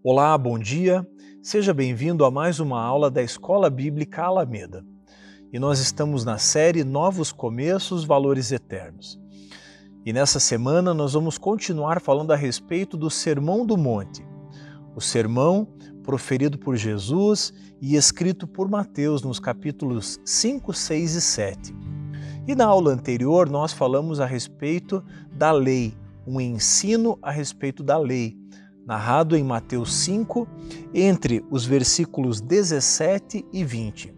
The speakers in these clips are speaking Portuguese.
Olá, bom dia. Seja bem-vindo a mais uma aula da Escola Bíblica Alameda. E nós estamos na série Novos Começos, Valores Eternos. E nessa semana nós vamos continuar falando a respeito do Sermão do Monte. O sermão proferido por Jesus e escrito por Mateus nos capítulos 5, 6 e 7. E na aula anterior nós falamos a respeito da lei, um ensino a respeito da lei, narrado em Mateus 5, entre os versículos 17 e 20.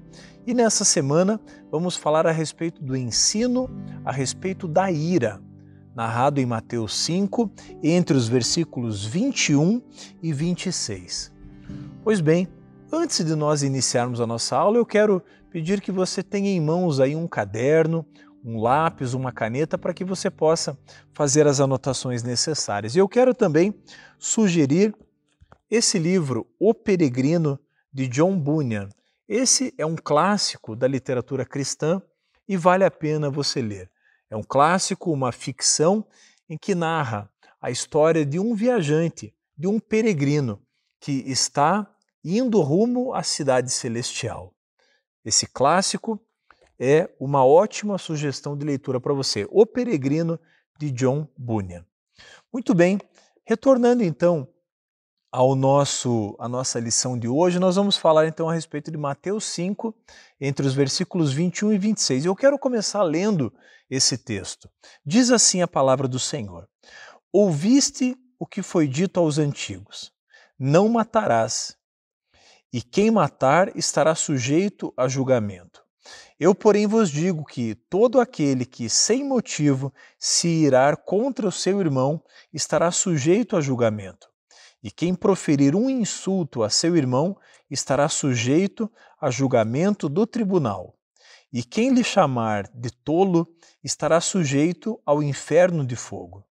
E nessa semana vamos falar a respeito do ensino a respeito da ira, narrado em Mateus 5, entre os versículos 21 e 26. Pois bem, antes de nós iniciarmos a nossa aula, eu quero pedir que você tenha em mãos aí um caderno, um lápis, uma caneta, para que você possa fazer as anotações necessárias. E eu quero também sugerir esse livro, O Peregrino, de John Bunyan. Esse é um clássico da literatura cristã e vale a pena você ler. É um clássico, uma ficção, em que narra a história de um viajante, de um peregrino, que está indo rumo à cidade celestial. Esse clássico é uma ótima sugestão de leitura para você. O Peregrino, de John Bunyan. Muito bem, retornando então à nossa lição de hoje, nós vamos falar então a respeito de Mateus 5, entre os versículos 21 e 26. Eu quero começar lendo esse texto. Diz assim a palavra do Senhor: Ouviste o que foi dito aos antigos: não matarás, e quem matar estará sujeito a julgamento. Eu, porém, vos digo que todo aquele que, sem motivo, se irar contra o seu irmão, estará sujeito a julgamento. E quem proferir um insulto a seu irmão, estará sujeito a julgamento do tribunal. E quem lhe chamar de tolo, estará sujeito ao inferno de fogo.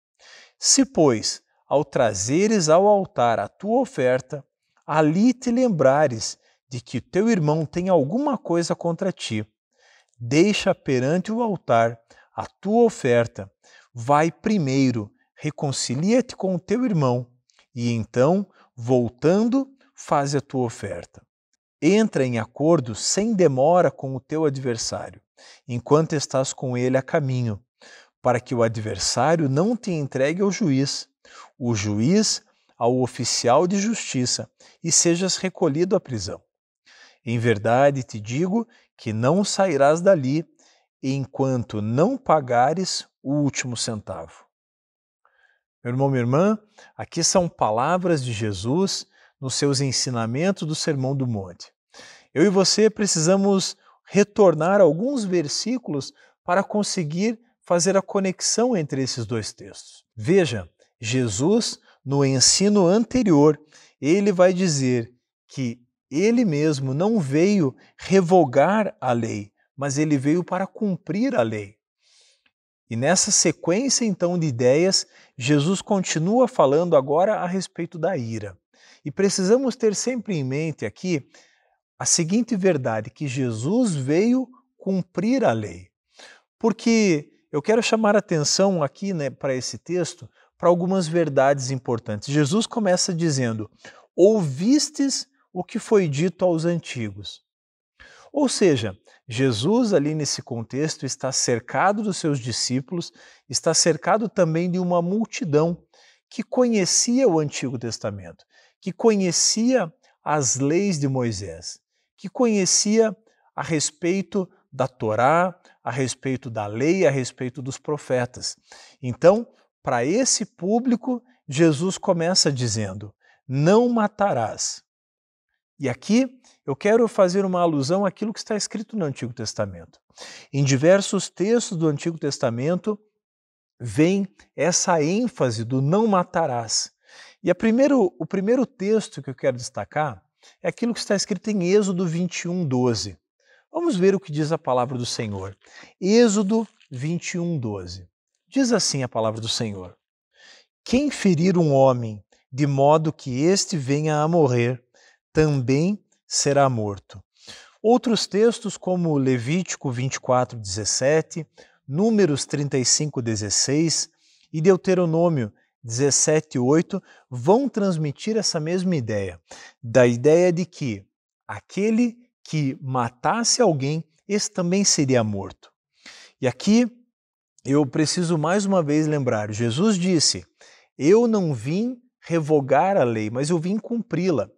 Se, pois, ao trazeres ao altar a tua oferta, ali te lembrares de que teu irmão tem alguma coisa contra ti, deixa perante o altar a tua oferta, vai primeiro, reconcilia-te com o teu irmão, e então, voltando, faz a tua oferta. Entra em acordo sem demora com o teu adversário, enquanto estás com ele a caminho, para que o adversário não te entregue ao juiz, o juiz ao oficial de justiça, e sejas recolhido à prisão. Em verdade te digo que não sairás dali enquanto não pagares o último centavo. Meu irmão, minha irmã, aqui são palavras de Jesus nos seus ensinamentos do Sermão do Monte. Eu e você precisamos retornar alguns versículos para conseguir fazer a conexão entre esses dois textos. Veja, Jesus, no ensino anterior, ele vai dizer que ele mesmo não veio revogar a lei, mas ele veio para cumprir a lei. E nessa sequência, então, de ideias, Jesus continua falando agora a respeito da ira. E precisamos ter sempre em mente aqui a seguinte verdade, que Jesus veio cumprir a lei. Porque eu quero chamar a atenção aqui, para esse texto, para algumas verdades importantes. Jesus começa dizendo: ouvistes o que foi dito aos antigos. Ou seja, Jesus ali nesse contexto está cercado dos seus discípulos, está cercado também de uma multidão que conhecia o Antigo Testamento, que conhecia as leis de Moisés, que conhecia a respeito da Torá, a respeito da lei, a respeito dos profetas. Então, para esse público, Jesus começa dizendo: não matarás. E aqui eu quero fazer uma alusão àquilo que está escrito no Antigo Testamento. Em diversos textos do Antigo Testamento vem essa ênfase do não matarás. E o primeiro texto que eu quero destacar é aquilo que está escrito em Êxodo 21, 12. Vamos ver o que diz a palavra do Senhor. Êxodo 21, 12. Diz assim a palavra do Senhor: quem ferir um homem de modo que este venha a morrer, também será morto. Outros textos, como Levítico 24, 17, Números 35, 16 e Deuteronômio 17:8 vão transmitir essa mesma ideia, da ideia de que aquele que matasse alguém, esse também seria morto. E aqui eu preciso mais uma vez lembrar, Jesus disse: eu não vim revogar a lei, mas eu vim cumpri-la.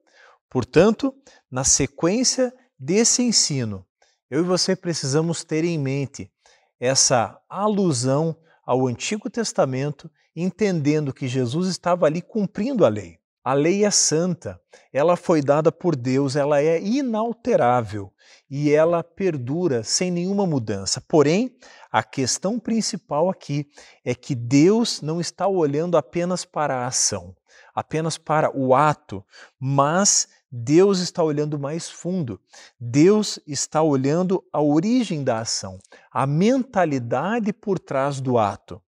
Portanto, na sequência desse ensino, eu e você precisamos ter em mente essa alusão ao Antigo Testamento, entendendo que Jesus estava ali cumprindo a lei. A lei é santa, ela foi dada por Deus, ela é inalterável e ela perdura sem nenhuma mudança. Porém, a questão principal aqui é que Deus não está olhando apenas para a ação, apenas para o ato, mas Deus está olhando mais fundo. Deus está olhando a origem da ação, a mentalidade por trás do ato.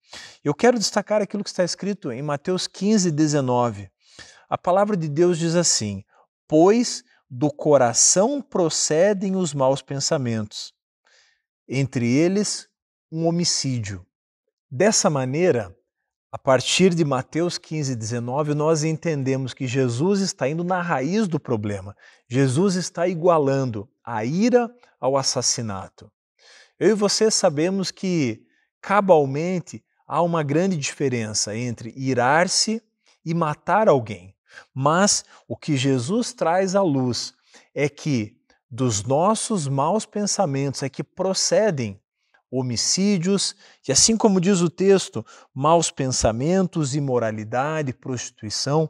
Eu quero destacar aquilo que está escrito em Mateus 15:19. A palavra de Deus diz assim: pois do coração procedem os maus pensamentos, entre eles um homicídio. Dessa maneira, a partir de Mateus 15:19, nós entendemos que Jesus está indo na raiz do problema. Jesus está igualando a ira ao assassinato. Eu e você sabemos que, cabalmente, há uma grande diferença entre irar-se e matar alguém. Mas o que Jesus traz à luz é que dos nossos maus pensamentos é que procedem homicídios, e assim como diz o texto, maus pensamentos, imoralidade, prostituição.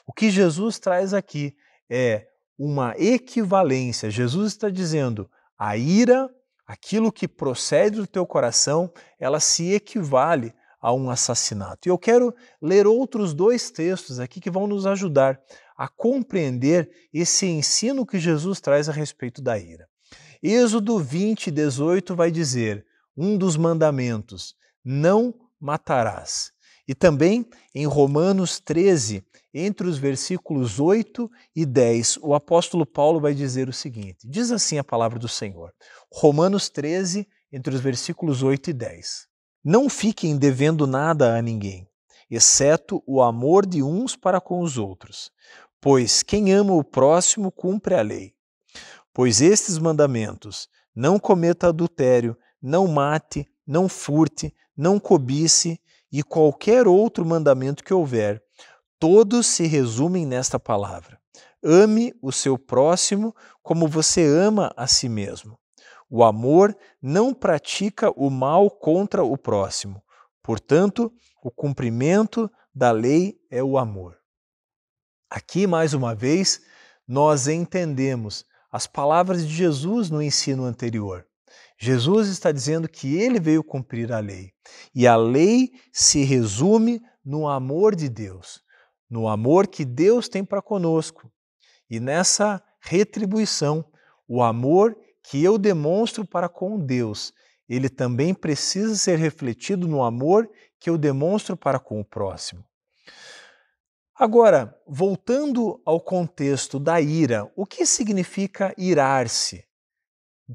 O que Jesus traz aqui é uma equivalência. Jesus está dizendo, a ira, aquilo que procede do teu coração, ela se equivale a um assassinato. E eu quero ler outros dois textos aqui que vão nos ajudar a compreender esse ensino que Jesus traz a respeito da ira. Êxodo 20:18 vai dizer, um dos mandamentos, não matarás. E também em Romanos 13, entre os versículos 8 e 10, o apóstolo Paulo vai dizer o seguinte, diz assim a palavra do Senhor, Romanos 13, entre os versículos 8 e 10. Não fiquem devendo nada a ninguém, exceto o amor de uns para com os outros, pois quem ama o próximo cumpre a lei. Pois estes mandamentos, não cometa adultério, não mate, não furte, não cobice e qualquer outro mandamento que houver, todos se resumem nesta palavra. Ame o seu próximo como você ama a si mesmo. O amor não pratica o mal contra o próximo. Portanto, o cumprimento da lei é o amor. Aqui, mais uma vez, nós entendemos as palavras de Jesus no ensino anterior. Jesus está dizendo que ele veio cumprir a lei. E a lei se resume no amor de Deus, no amor que Deus tem para conosco. E nessa retribuição, o amor que eu demonstro para com Deus, ele também precisa ser refletido no amor que eu demonstro para com o próximo. Agora, voltando ao contexto da ira, o que significa irar-se?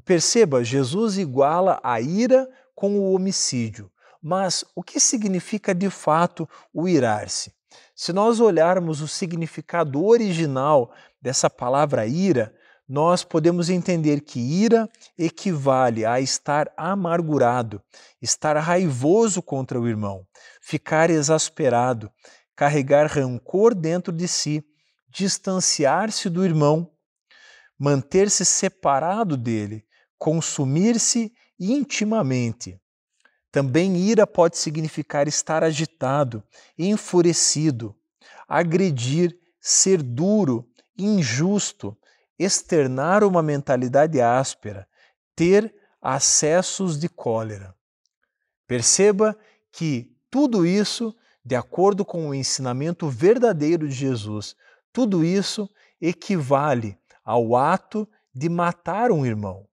Perceba, Jesus iguala a ira com o homicídio, mas o que significa de fato o irar-se? Se nós olharmos o significado original dessa palavra ira, nós podemos entender que ira equivale a estar amargurado, estar raivoso contra o irmão, ficar exasperado, carregar rancor dentro de si, distanciar-se do irmão, manter-se separado dele, consumir-se intimamente. Também ira pode significar estar agitado, enfurecido, agredir, ser duro, injusto, externar uma mentalidade áspera, ter acessos de cólera. Perceba que tudo isso, de acordo com o ensinamento verdadeiro de Jesus, tudo isso equivale ao ato de matar um irmão.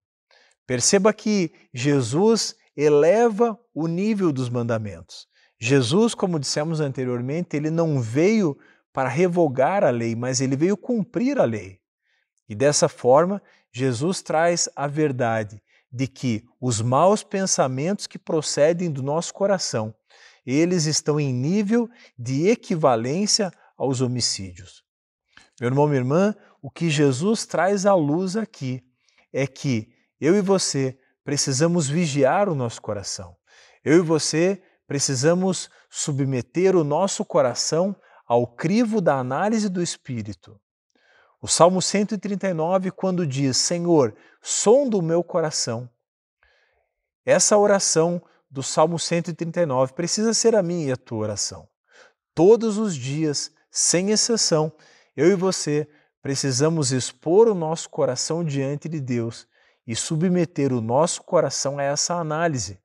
Perceba que Jesus eleva o nível dos mandamentos. Jesus, como dissemos anteriormente, ele não veio para revogar a lei, mas ele veio cumprir a lei. E dessa forma, Jesus traz a verdade de que os maus pensamentos que procedem do nosso coração, eles estão em nível de equivalência aos homicídios. Meu irmão, minha irmã, o que Jesus traz à luz aqui é que eu e você precisamos vigiar o nosso coração. Eu e você precisamos submeter o nosso coração ao crivo da análise do Espírito. O Salmo 139, quando diz, Senhor, sonda o meu coração. Essa oração do Salmo 139 precisa ser a minha e a tua oração. Todos os dias, sem exceção, eu e você precisamos expor o nosso coração diante de Deus e submeter o nosso coração a essa análise.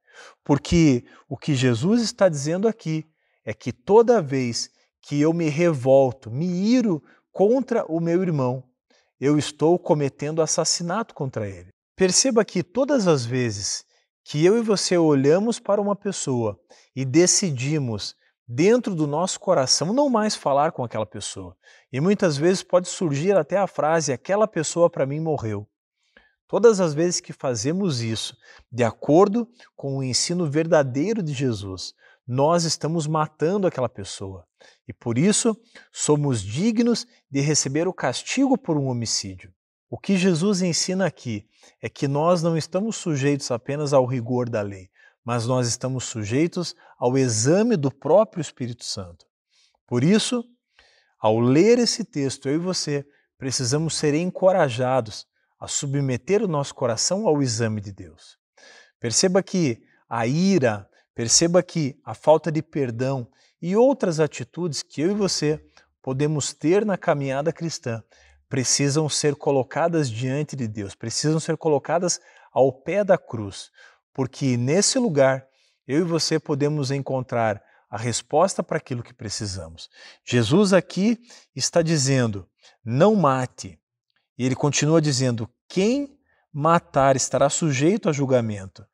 Porque o que Jesus está dizendo aqui é que toda vez que eu me revolto, me iro contra o meu irmão, eu estou cometendo assassinato contra ele. Perceba que todas as vezes que eu e você olhamos para uma pessoa e decidimos dentro do nosso coração não mais falar com aquela pessoa, e muitas vezes pode surgir até a frase, aquela pessoa para mim morreu. Todas as vezes que fazemos isso, de acordo com o ensino verdadeiro de Jesus, nós estamos matando aquela pessoa. E por isso, somos dignos de receber o castigo por um homicídio. O que Jesus ensina aqui é que nós não estamos sujeitos apenas ao rigor da lei, mas nós estamos sujeitos ao exame do próprio Espírito Santo. Por isso, ao ler esse texto, eu e você precisamos ser encorajados a submeter o nosso coração ao exame de Deus. Perceba que a ira, perceba que a falta de perdão e outras atitudes que eu e você podemos ter na caminhada cristã precisam ser colocadas diante de Deus, precisam ser colocadas ao pé da cruz, porque nesse lugar eu e você podemos encontrar a resposta para aquilo que precisamos. Jesus aqui está dizendo, não mate. E ele continua dizendo, quem matar estará sujeito a julgamento.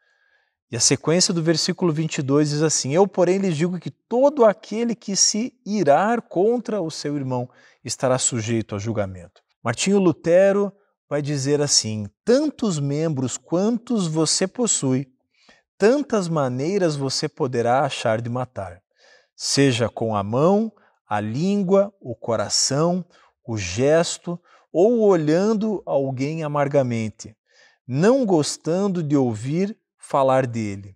E a sequência do versículo 22 diz assim, eu, porém, lhes digo que todo aquele que se irar contra o seu irmão estará sujeito a julgamento. Martinho Lutero vai dizer assim, tantos membros quantos você possui, tantas maneiras você poderá achar de matar, seja com a mão, a língua, o coração, o gesto, ou olhando alguém amargamente, não gostando de ouvir falar dele.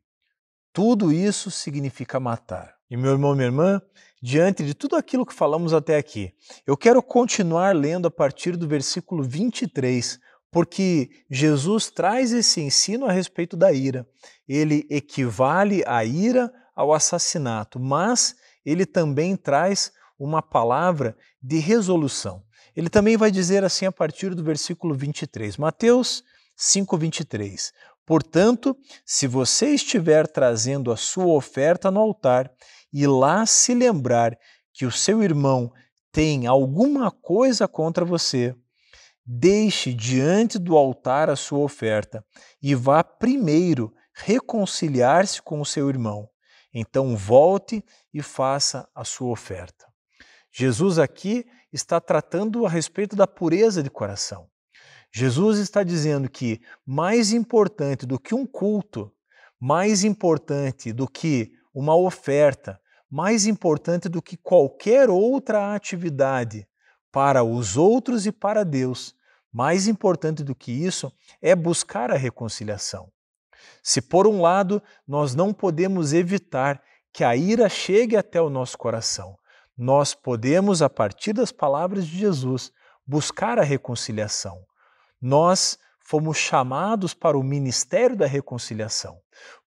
Tudo isso significa matar. E meu irmão, minha irmã, diante de tudo aquilo que falamos até aqui, eu quero continuar lendo a partir do versículo 23, porque Jesus traz esse ensino a respeito da ira. Ele equivale a ira ao assassinato, mas ele também traz uma palavra de resolução. Ele também vai dizer assim a partir do versículo 23, Mateus 5:23. Portanto, se você estiver trazendo a sua oferta no altar e lá se lembrar que o seu irmão tem alguma coisa contra você, deixe diante do altar a sua oferta e vá primeiro reconciliar-se com o seu irmão. Então volte e faça a sua oferta. Jesus aqui está tratando a respeito da pureza de coração. Jesus está dizendo que mais importante do que um culto, mais importante do que uma oferta, mais importante do que qualquer outra atividade para os outros e para Deus, mais importante do que isso é buscar a reconciliação. Se por um lado nós não podemos evitar que a ira chegue até o nosso coração, nós podemos, a partir das palavras de Jesus, buscar a reconciliação. Nós fomos chamados para o ministério da reconciliação,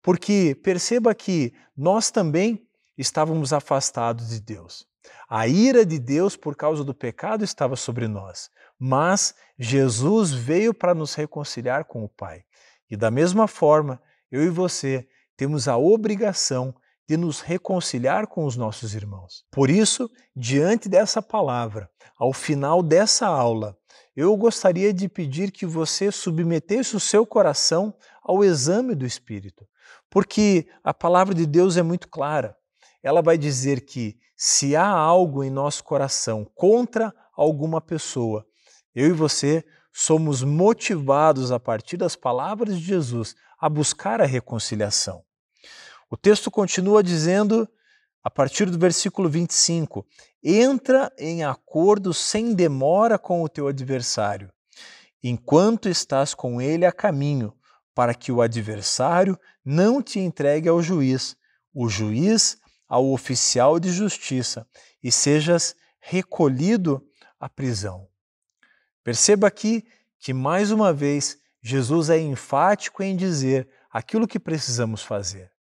porque perceba que nós também estávamos afastados de Deus. A ira de Deus por causa do pecado estava sobre nós, mas Jesus veio para nos reconciliar com o Pai. E da mesma forma, eu e você temos a obrigação de nos reconciliar com os nossos irmãos. Por isso, diante dessa palavra, ao final dessa aula, eu gostaria de pedir que você submetesse o seu coração ao exame do Espírito, porque a palavra de Deus é muito clara. Ela vai dizer que se há algo em nosso coração contra alguma pessoa, eu e você somos motivados a partir das palavras de Jesus a buscar a reconciliação. O texto continua dizendo A partir do versículo 25, entra em acordo sem demora com o teu adversário, enquanto estás com ele a caminho, para que o adversário não te entregue ao juiz, o juiz ao oficial de justiça, e sejas recolhido à prisão. Perceba aqui que, mais uma vez, Jesus é enfático em dizer aquilo que precisamos fazer.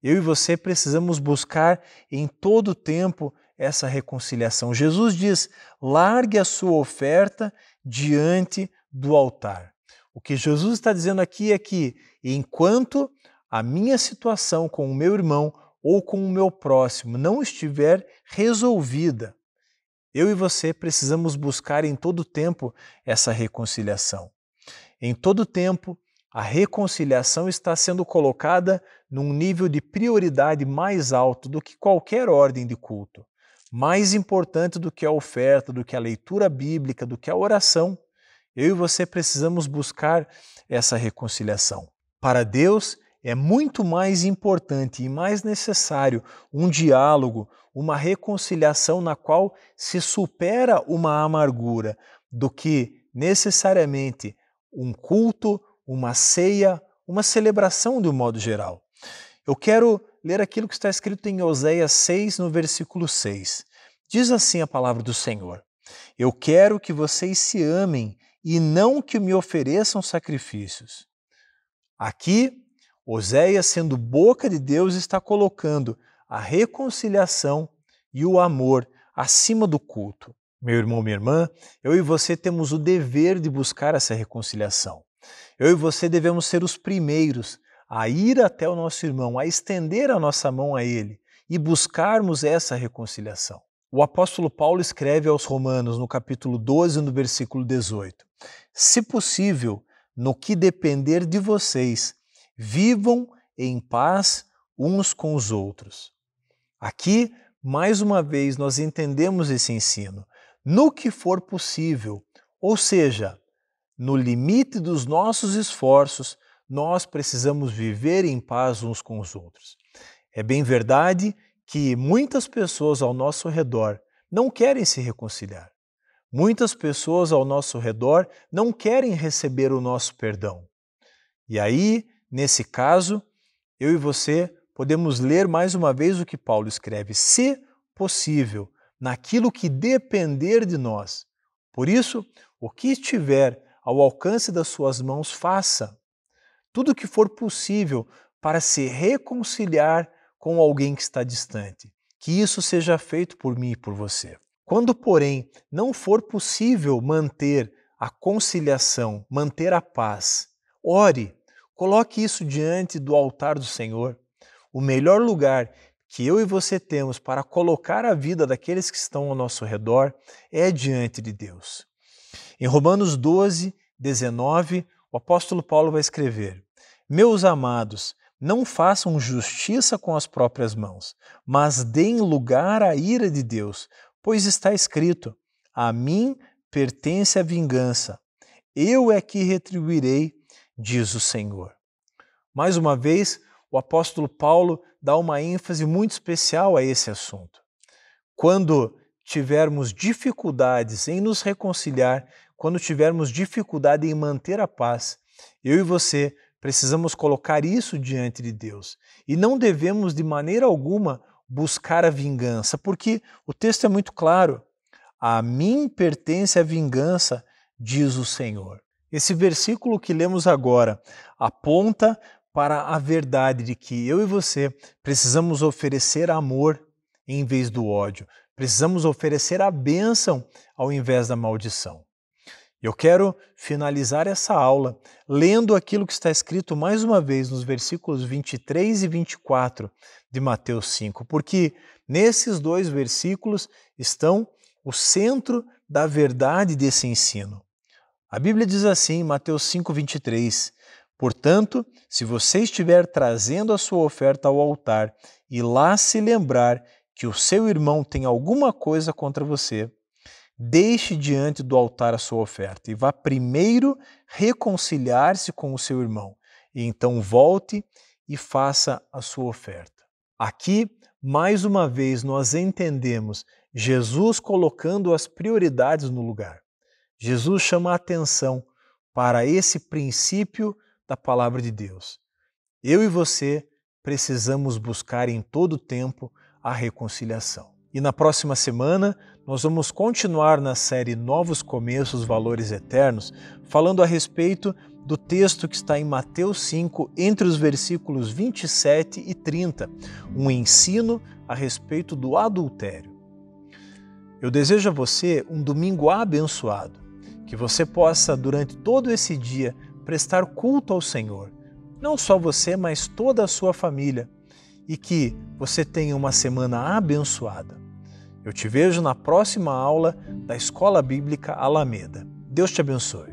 Eu e você precisamos buscar em todo o tempo essa reconciliação. Jesus diz: largue a sua oferta diante do altar. O que Jesus está dizendo aqui é que, enquanto a minha situação com o meu irmão ou com o meu próximo não estiver resolvida, eu e você precisamos buscar em todo o tempo essa reconciliação. Em todo o tempo, a reconciliação está sendo colocada num nível de prioridade mais alto do que qualquer ordem de culto, mais importante do que a oferta, do que a leitura bíblica, do que a oração. Eu e você precisamos buscar essa reconciliação. Para Deus, é muito mais importante e mais necessário um diálogo, uma reconciliação na qual se supera uma amargura, do que necessariamente um culto, uma ceia, uma celebração de um modo geral. Eu quero ler aquilo que está escrito em Oséias 6, no versículo 6. Diz assim a palavra do Senhor: eu quero que vocês se amem e não que me ofereçam sacrifícios. Aqui, Oséias, sendo boca de Deus, está colocando a reconciliação e o amor acima do culto. Meu irmão, minha irmã, eu e você temos o dever de buscar essa reconciliação. Eu e você devemos ser os primeiros a ir até o nosso irmão, a estender a nossa mão a ele e buscarmos essa reconciliação. O apóstolo Paulo escreve aos Romanos, no capítulo 12, no versículo 18: se possível, no que depender de vocês, vivam em paz uns com os outros. Aqui, mais uma vez, nós entendemos esse ensino. No que for possível, ou seja, no limite dos nossos esforços, nós precisamos viver em paz uns com os outros. É bem verdade que muitas pessoas ao nosso redor não querem se reconciliar. Muitas pessoas ao nosso redor não querem receber o nosso perdão. E aí, nesse caso, eu e você podemos ler mais uma vez o que Paulo escreve: se possível, naquilo que depender de nós. Por isso, o que estiver ao alcance das suas mãos, faça. Tudo o que for possível para se reconciliar com alguém que está distante. Que isso seja feito por mim e por você. Quando, porém, não for possível manter a conciliação, manter a paz, ore, coloque isso diante do altar do Senhor. O melhor lugar que eu e você temos para colocar a vida daqueles que estão ao nosso redor é diante de Deus. Em Romanos 12, 19, o apóstolo Paulo vai escrever: meus amados, não façam justiça com as próprias mãos, mas deem lugar à ira de Deus, pois está escrito: a mim pertence a vingança, eu é que retribuirei, diz o Senhor. Mais uma vez, o apóstolo Paulo dá uma ênfase muito especial a esse assunto. Quando tivermos dificuldades em nos reconciliar, quando tivermos dificuldade em manter a paz, eu e você precisamos colocar isso diante de Deus. E não devemos de maneira alguma buscar a vingança, porque o texto é muito claro: a mim pertence a vingança, diz o Senhor. Esse versículo que lemos agora aponta para a verdade de que eu e você precisamos oferecer amor em vez do ódio. Precisamos oferecer a bênção ao invés da maldição. Eu quero finalizar essa aula lendo aquilo que está escrito mais uma vez nos versículos 23 e 24 de Mateus 5, porque nesses dois versículos estão o centro da verdade desse ensino. A Bíblia diz assim em Mateus 5, 23, portanto, se você estiver trazendo a sua oferta ao altar e lá se lembrar que o seu irmão tem alguma coisa contra você, deixe diante do altar a sua oferta e vá primeiro reconciliar-se com o seu irmão, e então volte e faça a sua oferta. Aqui, mais uma vez nós entendemos Jesus colocando as prioridades no lugar. Jesus chama a atenção para esse princípio da palavra de Deus. Eu e você precisamos buscar em todo tempo a reconciliação. E na próxima semana nós vamos continuar na série Novos Começos, Valores Eternos, falando a respeito do texto que está em Mateus 5, entre os versículos 27 e 30, um ensino a respeito do adultério. Eu desejo a você um domingo abençoado, que você possa, durante todo esse dia, prestar culto ao Senhor, não só você, mas toda a sua família, e que você tenha uma semana abençoada. Eu te vejo na próxima aula da Escola Bíblica Alameda. Deus te abençoe.